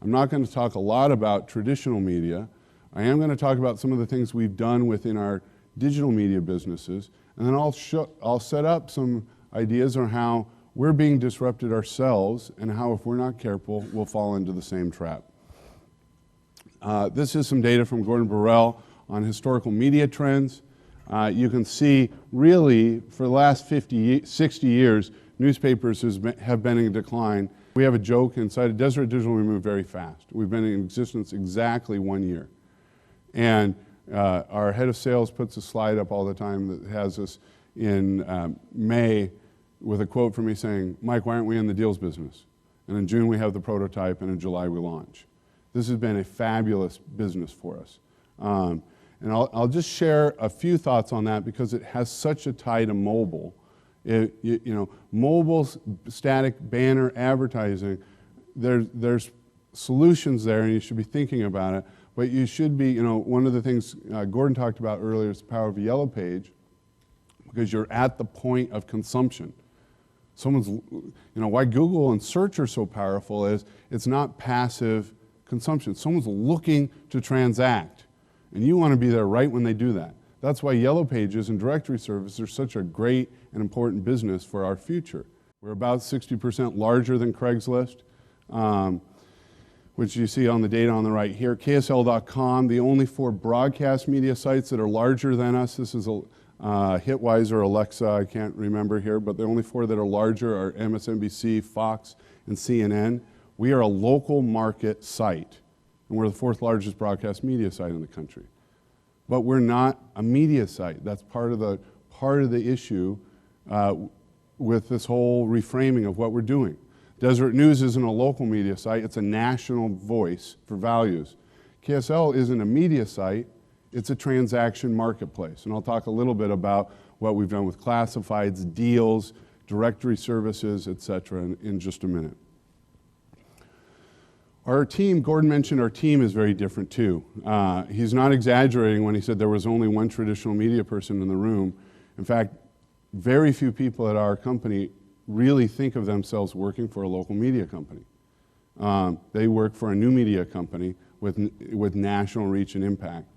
I'm not going to talk a lot about traditional media. I am going to talk about some of the things we've done within our digital media businesses, and then I'll set up some ideas on how we're being disrupted ourselves and how, if we're not careful, we'll fall into the same trap. This is some data from Gordon Borrell on historical media trends. You can see, really, for the last 60 years, newspapers have been in decline. We have a joke inside of Deseret Digital, we move very fast. We've been in existence exactly 1 year. And our head of sales puts a slide up all the time that has us in May with a quote from me saying, "Mike, why aren't we in the deals business?" And in June we have the prototype, and in July we launch. This has been a fabulous business for us. And I'll just share a few thoughts on that because it has such a tie to mobile. Mobile static banner advertising, there's solutions there, and you should be thinking about it. But you should be, one of the things Gordon talked about earlier is the power of a yellow page, because you're at the point of consumption. Why Google and search are so powerful is it's not passive consumption. Someone's looking to transact, and you want to be there right when they do that. That's why yellow pages and directory services are such a great and important business for our future. We're about 60% larger than Craigslist, which you see on the data on the right here. KSL.com, the only 4 broadcast media sites that are larger than us. This is Hitwise or Alexa, I can't remember here, but the only 4 that are larger are MSNBC, Fox, and CNN. We are a local market site, and we're the 4th largest broadcast media site in the country. But we're not a media site. That's part of the issue with this whole reframing of what we're doing. Deseret News isn't a local media site, it's a national voice for values. KSL isn't a media site, it's a transaction marketplace. And I'll talk a little bit about what we've done with classifieds, deals, directory services, et cetera, in just a minute. Our team, Gordon mentioned our team is very different too. He's not exaggerating when he said there was only 1 traditional media person in the room. In fact, very few people at our company really think of themselves working for a local media company. They work for a new media company with national reach and impact.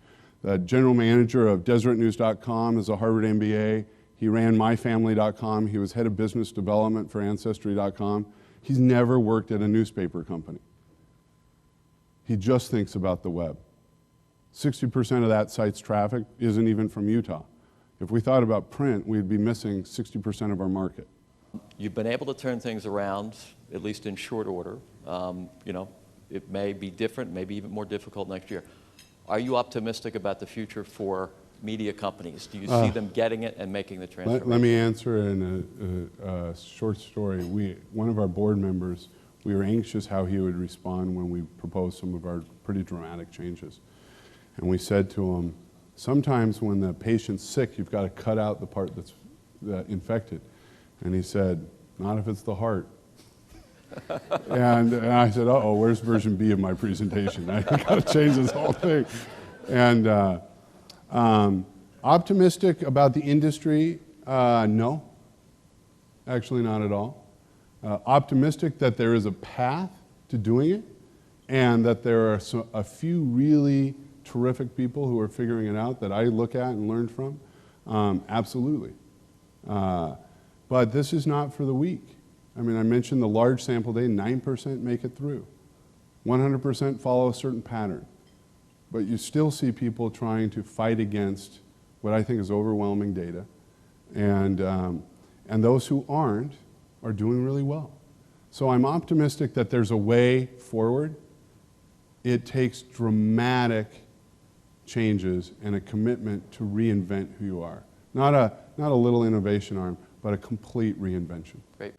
The general manager of DeseretNews.com is a Harvard MBA. He ran MyFamily.com. He was head of business development for Ancestry.com. He's never worked at a newspaper company. He just thinks about the web. 60% of that site's traffic isn't even from Utah. If we thought about print, we'd be missing 60% of our market. You've been able to turn things around, at least in short order. It may be different, maybe even more difficult next year. Are you optimistic about the future for media companies? Do you see them getting it and making the transformation? Let me answer in a short story. One of our board members, we were anxious how he would respond when we proposed some of our pretty dramatic changes. And we said to him, sometimes when the patient's sick, you've got to cut out the part that's infected. And he said, not if it's the heart. and I said, uh-oh, where's version B of my presentation? I've got to change this whole thing. And optimistic about the industry? No, actually not at all. Optimistic that there is a path to doing it, and that there are a few really terrific people who are figuring it out that I look at and learn from. Absolutely. But this is not for the weak. I mean, I mentioned the large sample day, 9% make it through. 100% follow a certain pattern. But you still see people trying to fight against what I think is overwhelming data. And those who aren't are doing really well. So I'm optimistic that there's a way forward. It takes dramatic changes and a commitment to reinvent who you are. Not a little innovation arm, but a complete reinvention. Great.